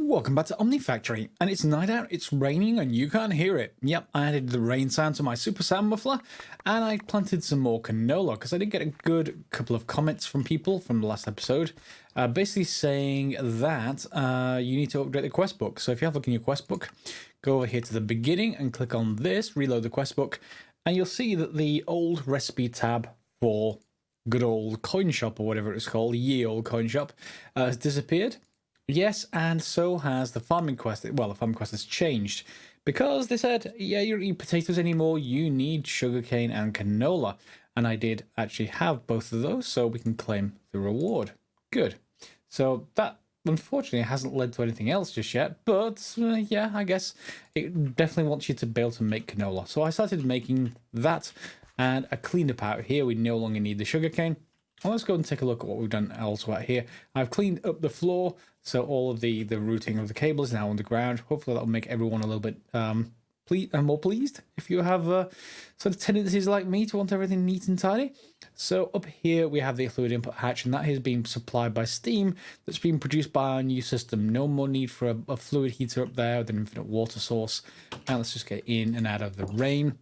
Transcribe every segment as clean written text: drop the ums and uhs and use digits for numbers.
Welcome back to Omnifactory, and it's night out, it's raining, and you can't hear it. Yep, I added the rain sound to my super sound muffler, and I planted some more canola, because I did get a good couple of comments from people from the last episode, basically saying that you need to upgrade the quest book. So if you have a look in your quest book, go over here to the beginning and click on this, reload the quest book, and you'll see that the old recipe tab for good old coin shop, or whatever it's called, ye old coin shop, has disappeared. Yes, and so has the farming quest. Well, the farming quest has changed because they said, yeah, you don't need potatoes anymore, you need sugarcane and canola. And I did actually have both of those, so we can claim the reward. Good. So that, unfortunately, hasn't led to anything else just yet, but yeah, I guess it definitely wants you to be able to make canola. So I started making that, and I cleaned up out here. We no longer need the sugarcane. Well, let's go and take a look at what we've done elsewhere here. I've cleaned up the floor, so all of the routing of the cable is now underground. Hopefully that'll make everyone a little bit more pleased if you have sort of tendencies like me to want everything neat and tidy. So up here we have the fluid input hatch, and that is being supplied by steam that's being produced by our new system. No more need for a fluid heater up there with an infinite water source. Now let's just get in and out of the rain.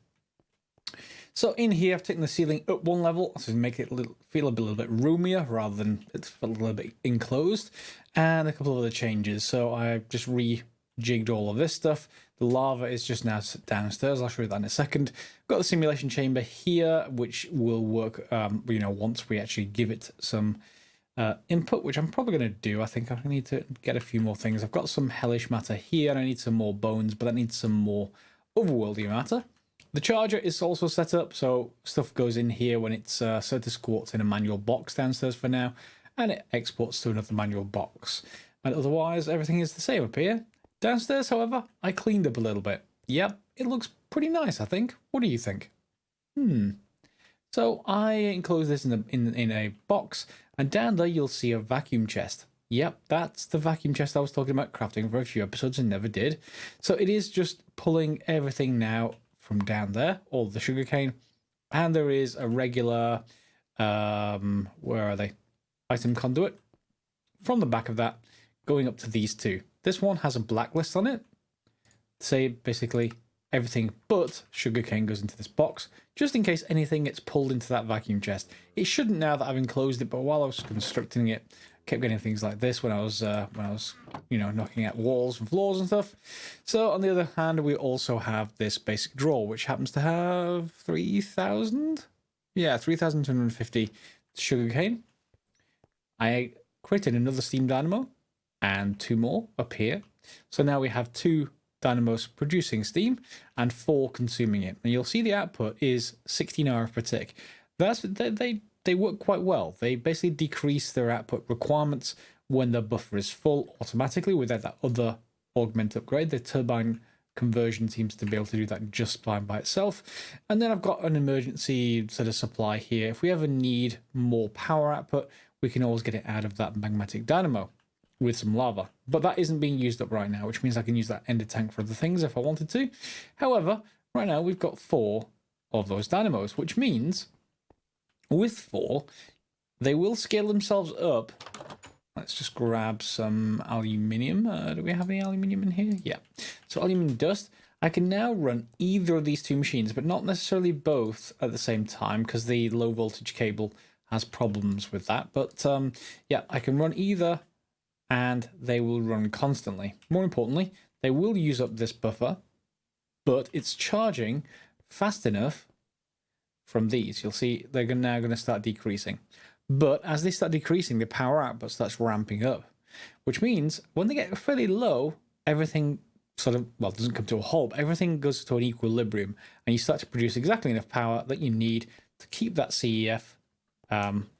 So in here, I've taken the ceiling up one level to make it feel a little bit roomier rather than it's a little bit enclosed, and a couple of other changes. So I've just rejigged all of this stuff. The lava is just now downstairs. I'll show you that in a second. Got the simulation chamber here, which will work, once we actually give it some input, which I'm probably going to do. I think I need to get a few more things. I've got some hellish matter here, and I need some more bones, but I need some more otherworldly matter. The charger is also set up, so stuff goes in here when it's set to squats in a manual box downstairs for now, and it exports to another manual box. And otherwise, everything is the same up here. Downstairs, however, I cleaned up a little bit. Yep, it looks pretty nice, I think. What do you think? So I enclose this in a box, and down there you'll see a vacuum chest. Yep, that's the vacuum chest I was talking about crafting for a few episodes and never did. So it is just pulling everything now from down there, all the sugarcane, and there is a regular, where are they? Item conduit from the back of that going up to these two. This one has a blacklist on it. Say basically everything but sugarcane goes into this box, just in case anything gets pulled into that vacuum chest. It shouldn't now that I've enclosed it, but while I was constructing it, kept getting things like this when I was knocking at walls and floors and stuff. So on the other hand, we also have this basic drawer, which happens to have 3,250 sugarcane. I created another steam dynamo and two more up here. So now we have 2 dynamos producing steam and 4 consuming it. And you'll see the output is 16 hours per tick. They work quite well. They basically decrease their output requirements when the buffer is full automatically without that other augment upgrade. The turbine conversion seems to be able to do that just fine by itself. And then I've got an emergency sort of supply here. If we ever need more power output, we can always get it out of that magmatic dynamo with some lava. But that isn't being used up right now, which means I can use that ender tank for other things if I wanted to. However, right now we've got 4 of those dynamos, which means with 4, they will scale themselves up. Let's just grab some aluminium. Do we have any aluminium in here? Yeah. So aluminium dust. I can now run either of these 2 machines, but not necessarily both at the same time because the low voltage cable has problems with that. But yeah, I can run either and they will run constantly. More importantly, they will use up this buffer, but it's charging fast enough from these. You'll see they're now going to start decreasing. But as they start decreasing, the power output starts ramping up, which means when they get fairly low, everything sort of, well, doesn't come to a halt, but everything goes to an equilibrium, and you start to produce exactly enough power that you need to keep that CEF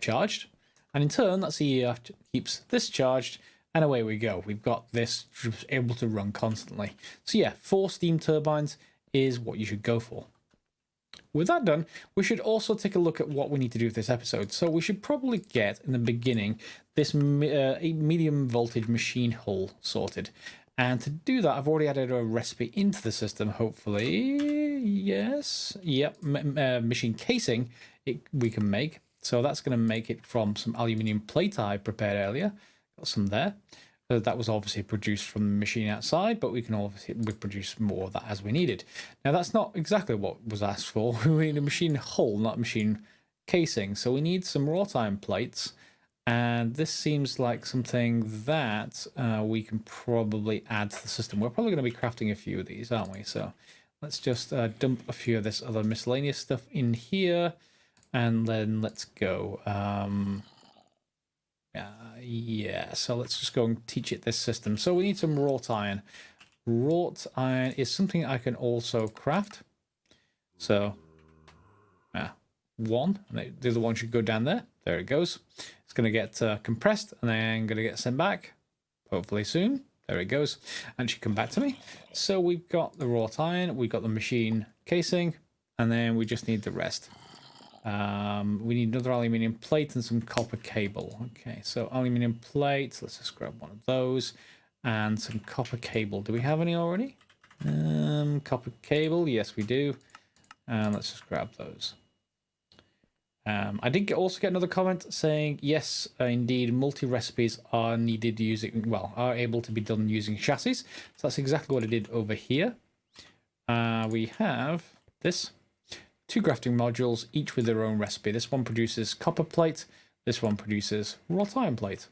charged. And in turn, that CEF keeps this charged, and away we go. We've got this able to run constantly. So yeah, 4 steam turbines is what you should go for. With that done, we should also take a look at what we need to do with this episode. So we should probably get, in the beginning, this medium voltage machine hull sorted. And to do that, I've already added a recipe into the system, hopefully. Yes. Yep. Machine casing we can make. So that's going to make it from some aluminium plate I prepared earlier. Got some there. So that was obviously produced from the machine outside, but we can obviously produce more of that as we needed. Now that's not exactly what was asked for. We need a machine hull, not a machine casing. So we need some wrought iron plates, and this seems like something that we can probably add to the system. We're probably going to be crafting a few of these, aren't we? So let's just dump a few of this other miscellaneous stuff in here, and then let's go. Yeah, so let's just go and teach it this system. So we need some wrought iron. Wrought iron is something I can also craft. So, one, and the other one should go down there. There it goes. It's going to get compressed and then going to get sent back, hopefully soon. There it goes. And should come back to me. So we've got the wrought iron, we've got the machine casing, and then we just need the rest. We need another aluminium plate and some copper cable. Okay, so aluminium plate, let's just grab one of those, and some copper cable. Do we have any already? Copper cable, yes we do. Let's just grab those. I did also get another comment saying, yes, indeed, multi-recipes are needed using, well, are able to be done using chassis. So that's exactly what I did over here. We have this. 2 crafting modules, each with their own recipe. This one produces copper plate. This one produces wrought iron plate.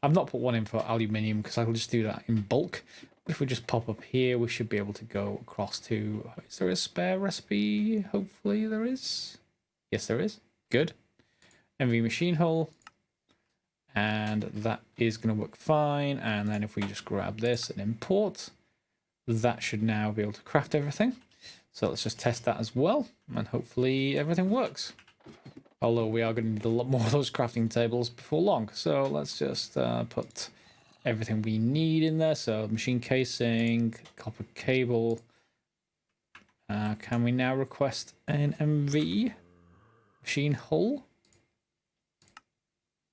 I've not put one in for aluminium because I'll just do that in bulk. But if we just pop up here, we should be able to go across to... Is there a spare recipe? Hopefully there is. Yes, there is. Good. MV machine hull. And that is going to work fine. And then if we just grab this and import, that should now be able to craft everything. So let's just test that as well, and hopefully everything works. Although we are going to need a lot more of those crafting tables before long. So let's just put everything we need in there. So machine casing, copper cable. Can we now request an MV machine hull?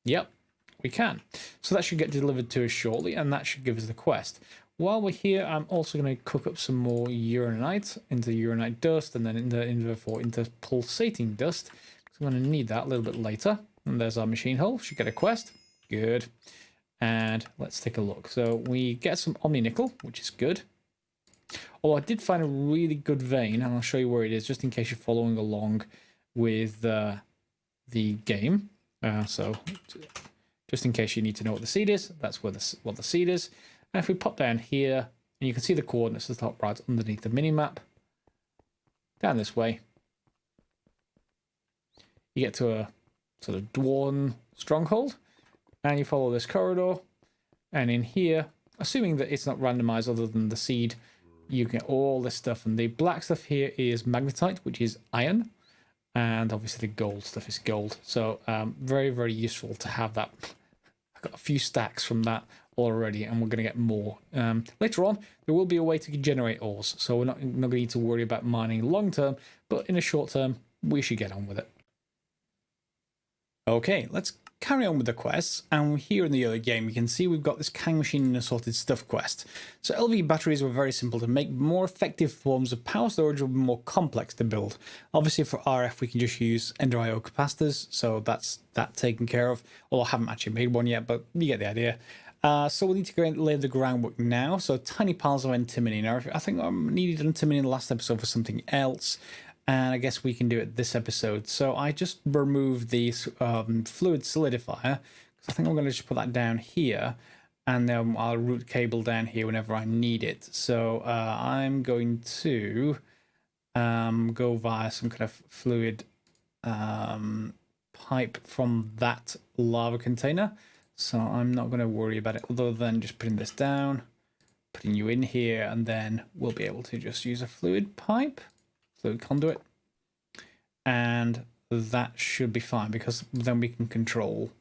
Yep, we can. So that should get delivered to us shortly, and that should give us the quest. While we're here, I'm also going to cook up some more uranite into uranite dust, and then into pulsating dust. So I'm going to need that a little bit later. And there's our machine hull. Should get a quest. Good. And let's take a look. So we get some omni nickel, which is good. Oh, I did find a really good vein, and I'll show you where it is, just in case you're following along with the game. So just in case you need to know what the seed is, that's where what the seed is. And if we pop down here, and you can see the coordinates at the top right underneath the mini-map, down this way, you get to a sort of dwarven stronghold, and you follow this corridor, and in here, assuming that it's not randomized other than the seed, you get all this stuff, and the black stuff here is magnetite, which is iron, and obviously the gold stuff is gold. So very, very useful to have that. I've got a few stacks from that already, and we're going to get more. Later on, there will be a way to generate ores, so we're not going to need to worry about mining long term, but in a short term, we should get on with it. Okay, let's carry on with the quests, and here in the early game you can see we've got this Kang machine and assorted stuff quest. So LV batteries were very simple to make. More effective forms of power storage will be more complex to build. Obviously for RF we can just use Ender IO capacitors, so that's that taken care of. Although I haven't actually made one yet, but you get the idea. So we need to go and lay the groundwork now. So tiny piles of antimony. Now I think I needed antimony in the last episode for something else, and I guess we can do it this episode. So I just removed the fluid solidifier, because I think I'm going to just put that down here, and then I'll route cable down here whenever I need it. So I'm going to go via some kind of fluid pipe from that lava container. So I'm not going to worry about it other than just putting this down, putting you in here, and then we'll be able to just use a fluid pipe. Fluid conduit, and that should be fine, because then we can control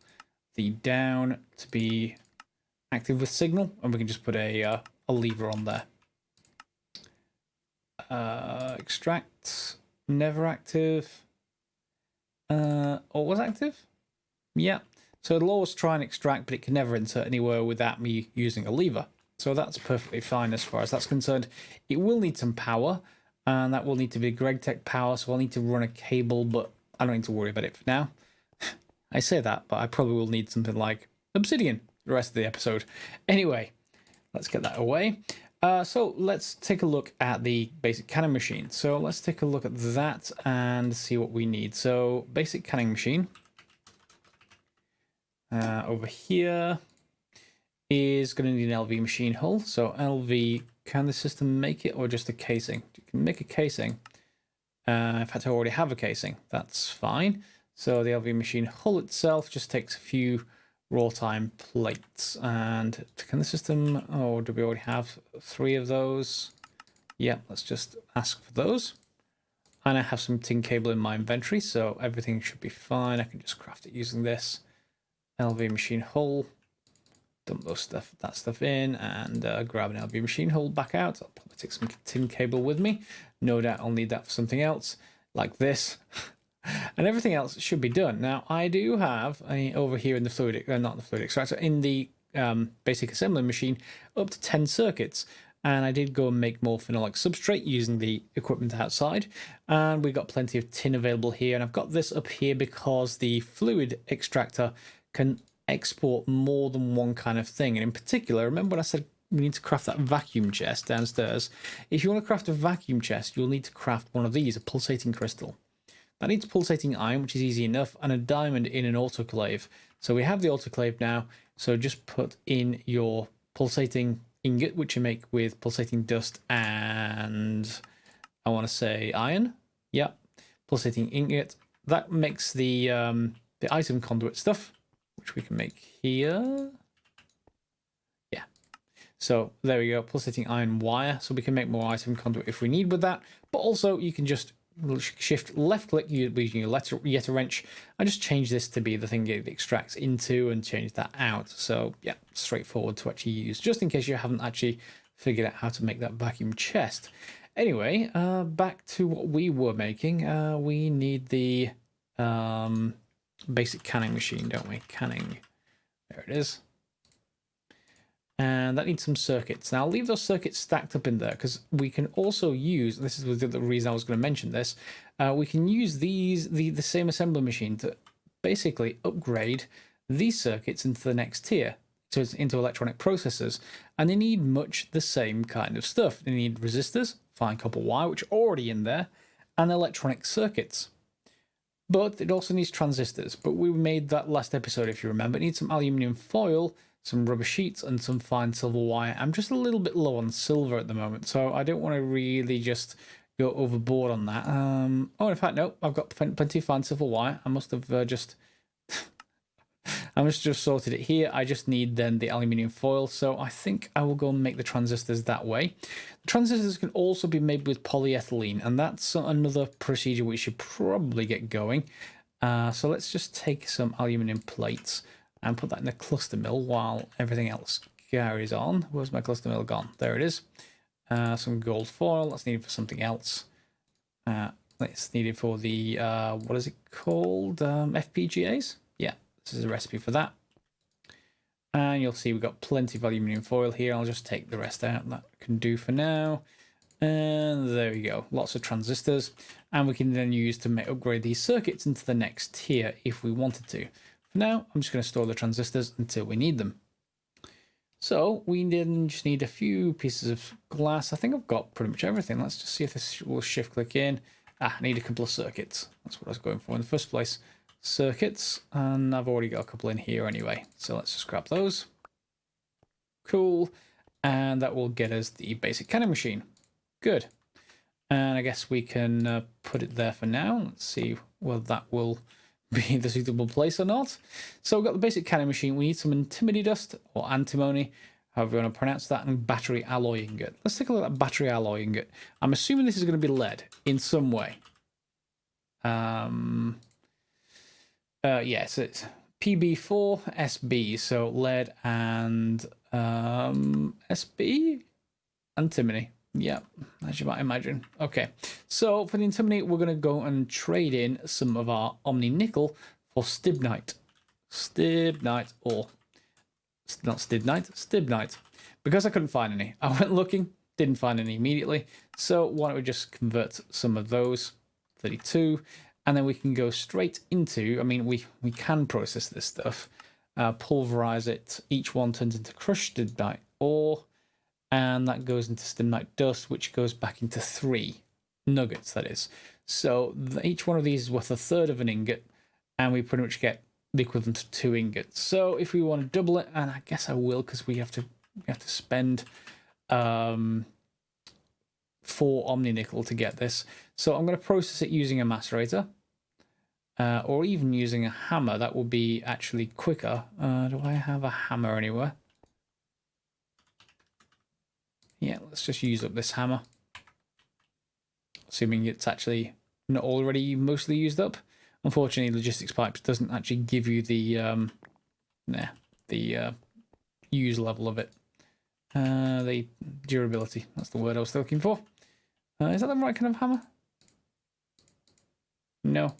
the down to be active with signal, and we can just put a lever on there. Extract, never active. Or was active? Yeah. So it'll always try and extract, but it can never insert anywhere without me using a lever. So that's perfectly fine as far as that's concerned. It will need some power, and that will need to be GregTech power, so I'll need to run a cable, but I don't need to worry about it for now. I say that, but I probably will need something like obsidian the rest of the episode. Anyway, let's get that away. So let's take a look at the basic canning machine. So let's take a look at that and see what we need. So basic canning machine over here is going to need an LV machine hull. So LV, can the system make it or just a casing? You can make a casing. In fact, I already have a casing. That's fine. So the LV machine hull itself just takes a few raw time plates. And can the system, oh, do we already have 3 of those? Yeah, let's just ask for those. And I have some tin cable in my inventory, so everything should be fine. I can just craft it using this LV machine hull. Dump that stuff in, and grab an LV machine hull back out. I'll probably take some tin cable with me. No doubt I'll need that for something else, like this. And everything else should be done. Now, I do have, over here in the fluid, not the fluid extractor, in the basic assembly machine, up to 10 circuits. And I did go and make more phenolic substrate using the equipment outside. And we got plenty of tin available here. And I've got this up here because the fluid extractor can export more than one kind of thing. And in particular, remember when I said we need to craft that vacuum chest downstairs? If you want to craft a vacuum chest, you'll need to craft one of these, a pulsating crystal. That needs pulsating iron, which is easy enough, and a diamond in an autoclave. So we have the autoclave now. So just put in your pulsating ingot, which you make with pulsating dust and I want to say iron. Yep, pulsating ingot. That makes the item conduit stuff, which we can make here. Yeah. So there we go, pulsating iron wire. So we can make more item conduit if we need with that. But also you can just shift left click using your Yeta wrench and just change this to be the thing it extracts into and change that out. So yeah, straightforward to actually use, just in case you haven't actually figured out how to make that vacuum chest. Anyway, back to what we were making. We need the basic canning machine, don't we? Canning. There it is. And that needs some circuits. Now I'll leave those circuits stacked up in there because we can also use, this is the reason I was going to mention this, we can use the same assembly machine to basically upgrade these circuits into the next tier, so it's into electronic processors, and they need much the same kind of stuff. They need resistors, fine copper wire, which are already in there, and electronic circuits. But it also needs transistors, but we made that last episode if you remember. It needs some aluminium foil, some rubber sheets, and some fine silver wire. I'm just a little bit low on silver at the moment, so I don't want to really just go overboard on that. Oh, in fact, no, I've got plenty of fine silver wire. I must have I must have just sorted it here. I just need then the aluminium foil, so I think I will go and make the transistors that way. The transistors can also be made with polyethylene, and that's another procedure we should probably get going. So let's just take some aluminium plates and put that in the cluster mill while everything else carries on. Where's my cluster mill gone? There it is. Some gold foil. That's needed for something else. That's needed for the, what is it called? FPGAs? Yeah, this is a recipe for that. And you'll see we've got plenty of aluminium foil here. I'll just take the rest out. That can do for now. And there we go. Lots of transistors. And we can then use to upgrade these circuits into the next tier if we wanted to. For now, I'm just going to store the transistors until we need them. So we then just need a few pieces of glass. I think I've got pretty much everything. Let's just see if this will shift click in. I need a couple of circuits. That's what I was going for in the first place. Circuits, and I've already got a couple in here anyway. So let's just grab those. Cool. And that will get us the basic canning machine. Good. And I guess we can put it there for now. Let's see whether that will be the suitable place or not. So we've got the basic canning machine. We need some antimony dust or antimony, however you want to pronounce that, and battery alloy ingot. Let's take a look at that battery alloy ingot. I'm assuming this is going to be lead in some way. Yes, it's PB4SB, so lead and SB antimony. Yeah, as you might imagine. Okay, so for the antimony, we're going to go and trade in some of our Omni nickel for stibnite. Stibnite, or not stibnite, stibnite. Because I couldn't find any. I went looking, didn't find any immediately. So why don't we just convert some of those, 32, and then we can go straight into, I mean, we can process this stuff. pulverize it. Each one turns into crushed stibnite ore, and that goes into stibnite dust, which goes back into 3 nuggets, that is. So each one of these is worth a third of an ingot, and we pretty much get the equivalent of 2 ingots. So if we want to double it, and I guess I will, because we have to spend 4 omni nickel to get this. So I'm going to process it using a macerator, or even using a hammer. That will be actually quicker. Do I have a hammer anywhere? Yeah, let's just use up this hammer, assuming it's actually not already mostly used up. Unfortunately, logistics pipes doesn't actually give you the use level of it. The durability, that's the word I was looking for. Is that the right kind of hammer? No.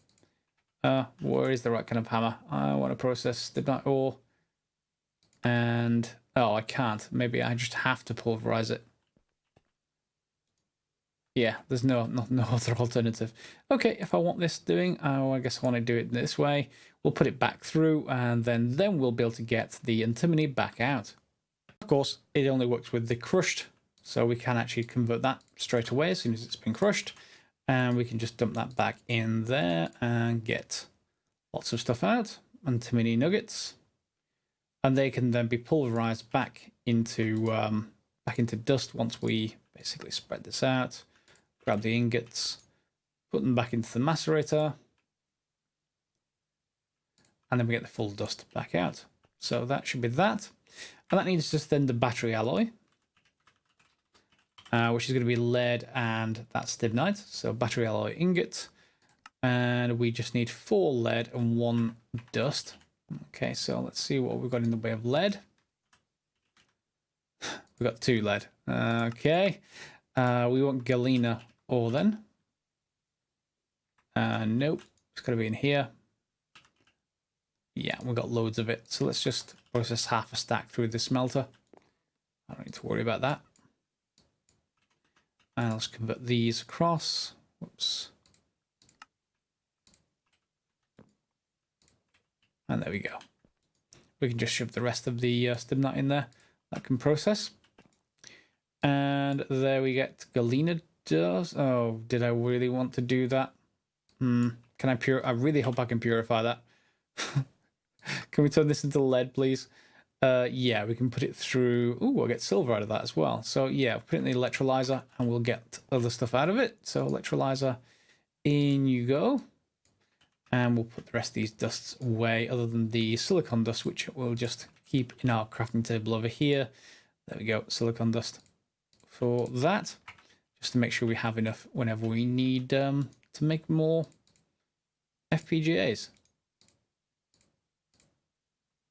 Where is the right kind of hammer? I want to process stibnite ore. And, oh, I can't. Maybe I just have to pulverize it. Yeah, there's no other alternative. Okay, if I want this doing, I guess I want to do it this way. We'll put it back through, and then we'll be able to get the antimony back out. Of course, it only works with the crushed, so we can actually convert that straight away as soon as it's been crushed. And we can just dump that back in there and get lots of stuff out. Antimony nuggets. And they can then be pulverized back into dust once we basically spread this out. Grab the ingots, put them back into the macerator, and then we get the full dust back out. So that should be that. And that needs just then the battery alloy, which is going to be lead and that stibnite. So battery alloy ingot. And we just need 4 lead and 1 dust. Okay, so let's see what we've got in the way of lead. We've got 2 lead. Okay. We want galena ore then. Nope. It's got to be in here. Yeah, we've got loads of it. So let's just process half a stack through the smelter. I don't need to worry about that. And let's convert these across. Whoops. And there we go. We can just shove the rest of the stibnite in there. That can process. And there we get galena dust. Oh, did I really want to do that? Can I I really hope I can purify that. Can we turn this into lead, please? Yeah, we can put it through. Ooh, we'll get silver out of that as well. So yeah, put it in the electrolyzer and we'll get other stuff out of it. So electrolyzer, in you go. And we'll put the rest of these dusts away, other than the silicon dust, which we'll just keep in our crafting table over here. There we go, silicon dust for that, just to make sure we have enough whenever we need to make more FPGAs.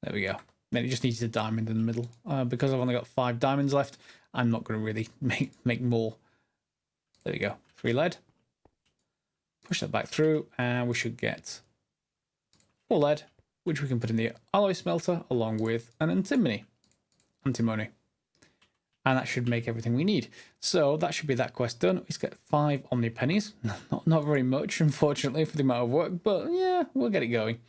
There we go. Then it just needs a diamond in the middle. Because I've only got 5 diamonds left, I'm not going to really make more. There we go, 3 lead. Push that back through, and we should get 4 lead, which we can put in the alloy smelter along with an antimony. And that should make everything we need. So that should be that quest done. Let's get 5 omni pennies. Not very much, unfortunately, for the amount of work, but yeah, we'll get it going.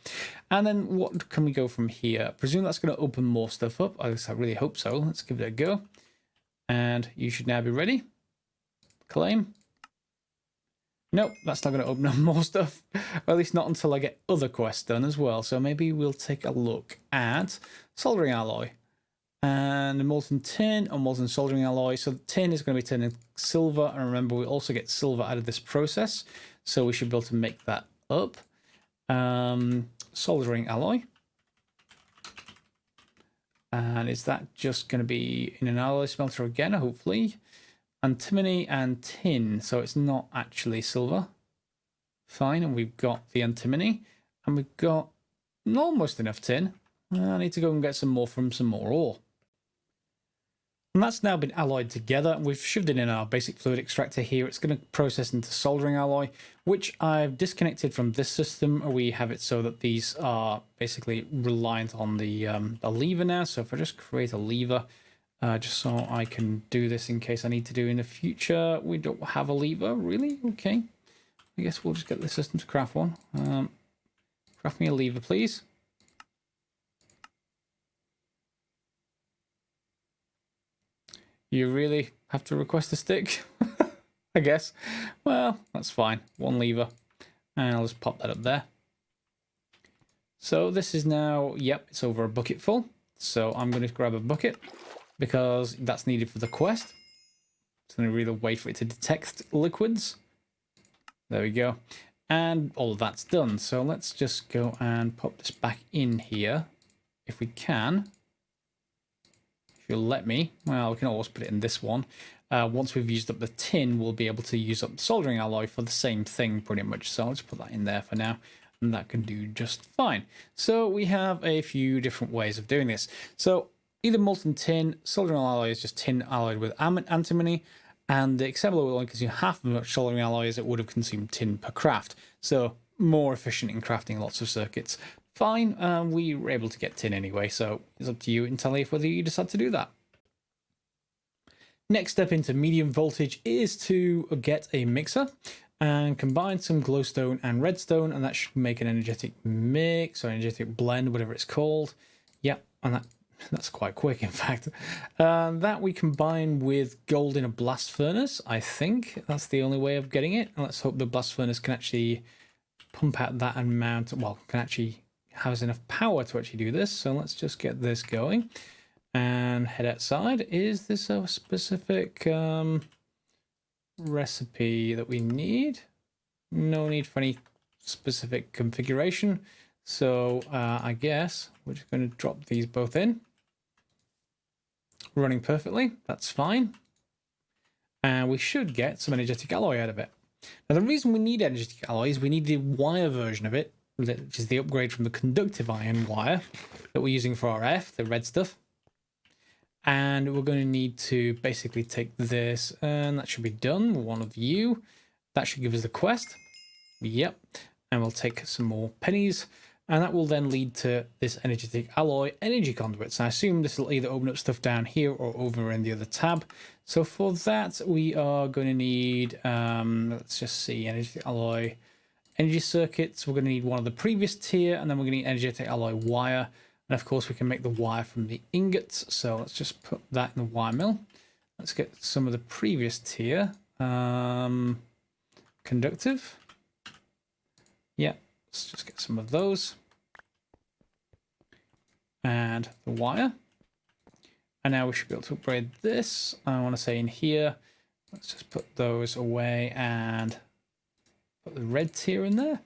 And then what can we go from here? I presume that's going to open more stuff up. I really hope so. Let's give it a go. And you should now be ready. Claim. Nope, that's not going to open up more stuff. Or at least not until I get other quests done as well. So maybe we'll take a look at Soldering Alloy. And molten tin or molten soldering alloy. So the tin is going to be turning silver. And remember, we also get silver out of this process. So we should be able to make that up. Soldering alloy. And is that just going to be in an alloy smelter again, hopefully? Antimony and tin. So it's not actually silver. Fine. And we've got the antimony. And we've got almost enough tin. I need to go and get some more from some more ore. And that's now been alloyed together. We've shoved it in our basic fluid extractor here. It's going to process into soldering alloy, which I've disconnected from this system. We have it so that these are basically reliant on the lever now. So if I just create a lever, just so I can do this in case I need to do in the future. We don't have a lever, really? Okay. I guess we'll just get the system to craft one. Craft me a lever, please. You really have to request a stick? I guess. Well, that's fine. One lever. And I'll just pop that up there. So this is now, yep, it's over a bucket full. So I'm going to grab a bucket because that's needed for the quest. It's going to really wait for it to detect liquids. There we go. And all of that's done. So let's just go and pop this back in here if we can. If you'll let me. Well, we can always put it in this one. Once we've used up the tin, we'll be able to use up the soldering alloy for the same thing pretty much. So I'll just put that in there for now. And that can do just fine. So we have a few different ways of doing this. So either molten tin, soldering alloy is just tin alloyed with antimony, and the assembler will only consume half as much soldering alloy as it would have consumed tin per craft. So more efficient in crafting lots of circuits. Fine, we were able to get tin anyway, so it's up to you entirely whether you decide to do that. Next step into medium voltage is to get a mixer and combine some glowstone and redstone, and that should make an energetic mix or energetic blend, whatever it's called. Yep, and that's quite quick, in fact. That we combine with gold in a blast furnace. I think that's the only way of getting it. And let's hope the blast furnace can actually pump out that amount. Well, can actually has enough power to actually do this. So let's just get this going and head outside. Is this a specific recipe that we need? No need for any specific configuration. So I guess we're just going to drop these both in. Running perfectly, that's fine. And we should get some energetic alloy out of it. Now the reason we need energetic alloy is we need the wire version of it, which is the upgrade from the conductive iron wire that we're using for our F, the red stuff. And we're going to need to basically take this, and that should be done. One of you. That should give us the quest. Yep. And we'll take some more pennies. And that will then lead to this energetic alloy energy conduits. I assume this will either open up stuff down here or over in the other tab. So for that, we are going to need, let's just see, energetic alloy energy circuits. We're going to need one of the previous tier, and then we're going to need energetic alloy wire. And of course, we can make the wire from the ingots. So let's just put that in the wire mill. Let's get some of the previous tier. Conductive. Yeah, let's just get some of those. And the wire. And now we should be able to upgrade this. I want to say in here. Let's just put those away and put the red tier in there.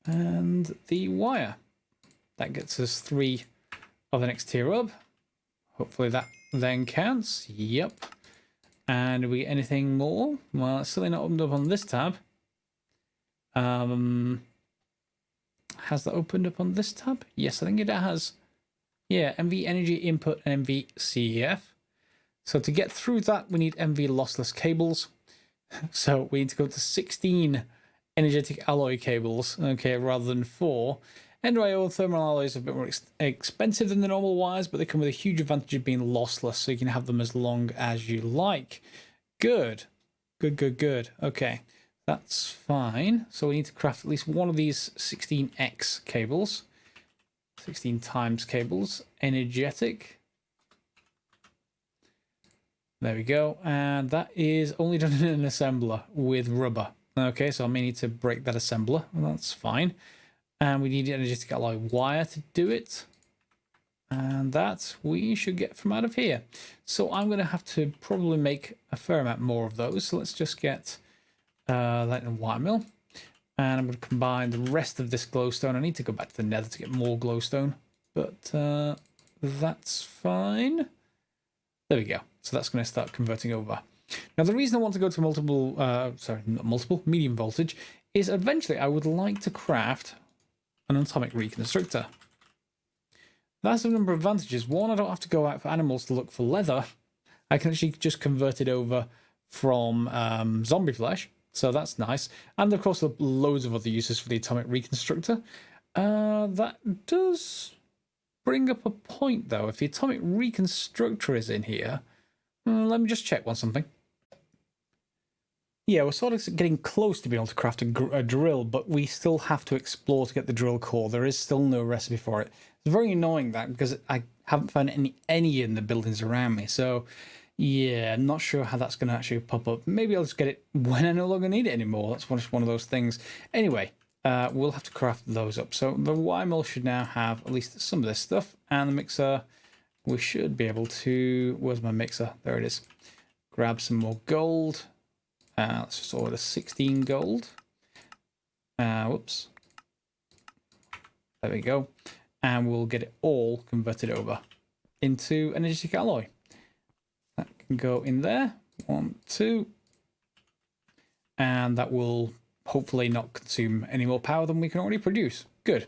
And the wire. That gets us 3 of the next tier up. Hopefully that then counts. Yep. And do we get anything more? Well, it's certainly not opened up on this tab. Has that opened up on this tab? Yes, I think it has. Yeah, MV Energy Input and MV CEF. So to get through that, we need MV lossless cables. So we need to go to 16 energetic alloy cables, okay, rather than 4. NRIO thermal alloys are a bit more expensive than the normal wires, but they come with a huge advantage of being lossless, so you can have them as long as you like. Good. Good. Okay, that's fine. So we need to craft at least one of these 16x cables. 16 times cables. Energetic. There we go. And that is only done in an assembler with rubber. Okay, so I may need to break that assembler. Well, that's fine. And we need energetic alloy wire to do it. And that we should get from out of here. So I'm going to have to probably make a fair amount more of those. So let's just get that in a wire mill. And I'm going to combine the rest of this glowstone. I need to go back to the nether to get more glowstone. But that's fine. There we go. So that's going to start converting over. Now the reason I want to go to medium voltage is eventually I would like to craft an atomic reconstructor. That has a number of advantages. One, I don't have to go out for animals to look for leather. I can actually just convert it over from zombie flesh. So that's nice. And of course, there are loads of other uses for the atomic reconstructor. That does bring up a point, though. If the atomic reconstructor is in here, let me just check something. Yeah, we're sort of getting close to being able to craft a drill, but we still have to explore to get the drill core. There is still no recipe for it. It's very annoying that because I haven't found any in the buildings around me. So Yeah, I'm not sure how that's going to actually pop up. Maybe I'll just get it when I no longer need it anymore. That's just one of those things. Anyway, we'll have to craft those up. So the Y mill should now have at least some of this stuff. And the mixer, we should be able to... Where's my mixer? There it is. Grab some more gold. Let's just order 16 gold. Whoops. There we go. And we'll get it all converted over into energetic alloy. That can go in there. 1, 2. And that will hopefully not consume any more power than we can already produce. Good.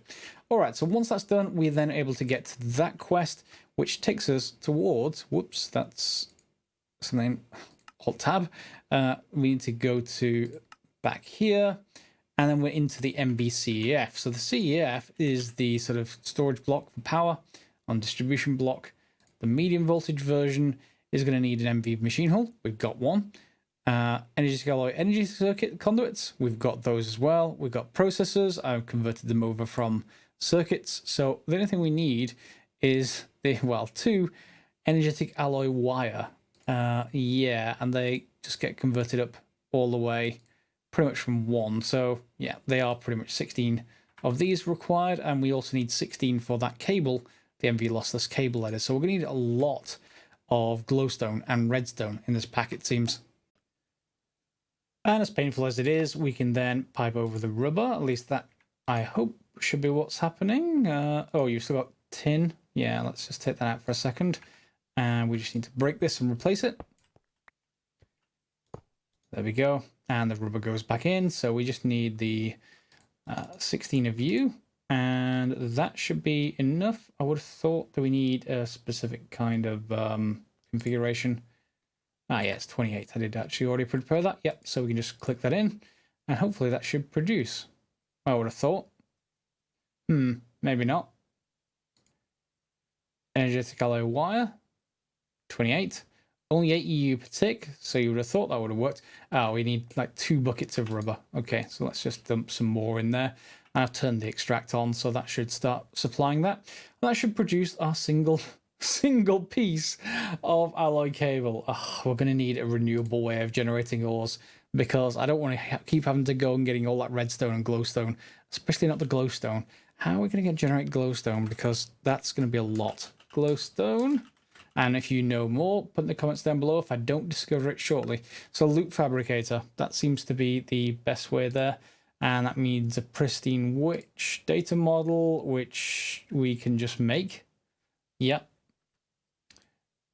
All right, so once that's done, we're then able to get to that quest, which takes us towards... Whoops, that's something... Alt-tab. We need to go to back here. And then we're into the MV-CEF. So the CEF is the sort of storage block for power on distribution block. The medium voltage version is going to need an MV machine hull. We've got one. Energetic alloy energy circuit conduits. We've got those as well. We've got processors. I've converted them over from circuits. So the only thing we need is two energetic alloy wire. Yeah, and they just get converted up all the way pretty much from 1. So yeah, they are pretty much 16 of these required, and we also need 16 for that cable, the MV lossless cable that is. So we're going to need a lot of glowstone and redstone in this pack, it seems. And as painful as it is, we can then pipe over the rubber. At least that, I hope, should be what's happening. Oh, you've still got tin. Yeah, let's just take that out for a second. And we just need to break this and replace it. There we go. And the rubber goes back in. So we just need the 16 of you. And that should be enough. I would have thought that we need a specific kind of configuration. Ah, yeah, it's 28. I did actually already prepare that. Yep, so we can just click that in. And hopefully that should produce. I would have thought. Maybe not. Energetic alloy wire. 28. Only 8 EU per tick, so you would have thought that would have worked. Oh, we need like 2 buckets of rubber. Okay, so let's just dump some more in there. I've turned the extract on, so that should start supplying that. That should produce our single piece of alloy cable. Oh, we're going to need a renewable way of generating ores, because I don't want to keep having to go and getting all that redstone and glowstone, especially not the glowstone. How are we going to generate glowstone? Because that's going to be a lot. Glowstone. And if you know more, put in the comments down below if I don't discover it shortly. So loop fabricator, that seems to be the best way there. And that means a pristine witch data model, which we can just make. Yep.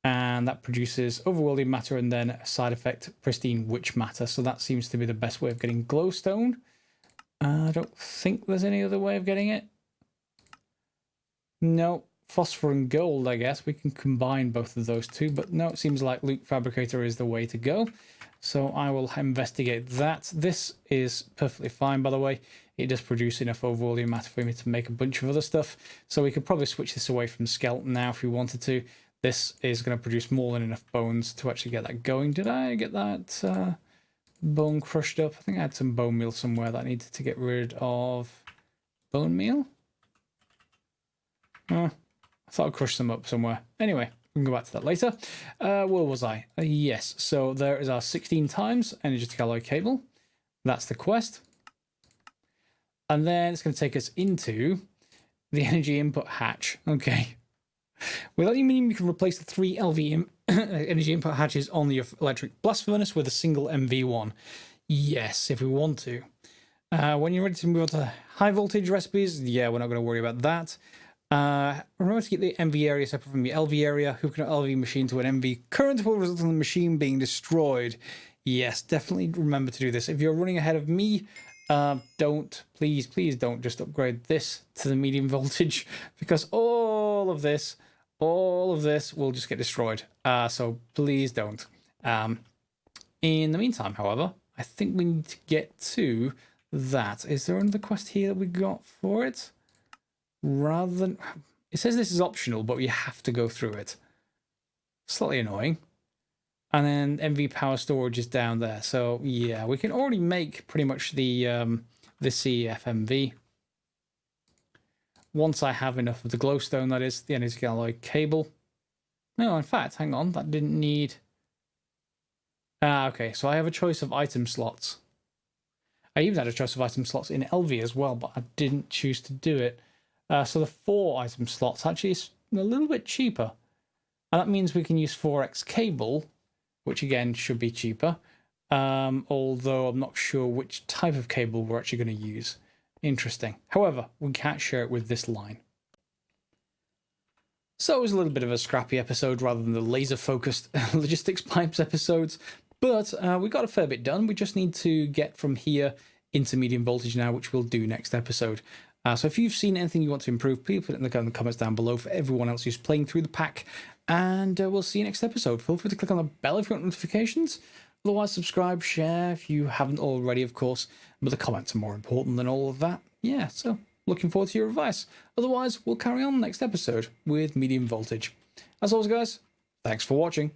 And that produces overworlding matter and then a side effect pristine witch matter. So that seems to be the best way of getting glowstone. I don't think there's any other way of getting it. No. Phosphor and gold, I guess. We can combine both of those two, but no, it seems like loop fabricator is the way to go. So I will investigate that. This is perfectly fine, by the way. It does produce enough overworlding matter for me to make a bunch of other stuff. So we could probably switch this away from skeleton now if we wanted to. This is going to produce more than enough bones to actually get that going. Did I get that bone crushed up? I think I had some bone meal somewhere that I needed to get rid of. Bone meal? I thought I'd crush them up somewhere. Anyway, we can go back to that later. Where was I? Yes, so there is our 16 times energetic alloy cable. That's the quest. And then it's going to take us into the energy input hatch. Okay. Well, that mean you can replace the 3 LV energy input hatches on the electric blast furnace with a single MV1. Yes, if we want to. When you're ready to move on to high voltage recipes, yeah, we're not going to worry about that. Remember to keep the MV area separate from the LV area. Hooking an LV machine to an MV current will result in the machine being destroyed. Yes, definitely remember to do this. If you're running ahead of me, please don't just upgrade this to the medium voltage, because all of this will just get destroyed. So please don't. In the meantime, however, I think we need to get to that. Is there another quest here that we got for it? Rather than... It says this is optional, but you have to go through it. Slightly annoying. And then MV power storage is down there. So yeah, we can already make pretty much the CFMV. Once I have enough of the glowstone, that is, the energy alloy cable. No, in fact, hang on, that didn't need... Ah, okay, so I have a choice of item slots. I even had a choice of item slots in LV as well, but I didn't choose to do it. So the 4 item slots actually is a little bit cheaper. And that means we can use 4x cable, which again should be cheaper. Although I'm not sure which type of cable we're actually going to use. Interesting. However, we can't share it with this line. So it was a little bit of a scrappy episode rather than the laser-focused logistics pipes episodes. But we got a fair bit done. We just need to get from here into medium voltage now, which we'll do next episode. So if you've seen anything you want to improve, please put it in the comments down below for everyone else who's playing through the pack. And we'll see you next episode. Feel free to click on the bell if you want notifications. Otherwise, subscribe, share if you haven't already, of course. But the comments are more important than all of that. Yeah, so looking forward to your advice. Otherwise, we'll carry on next episode with medium voltage. As always, guys, thanks for watching.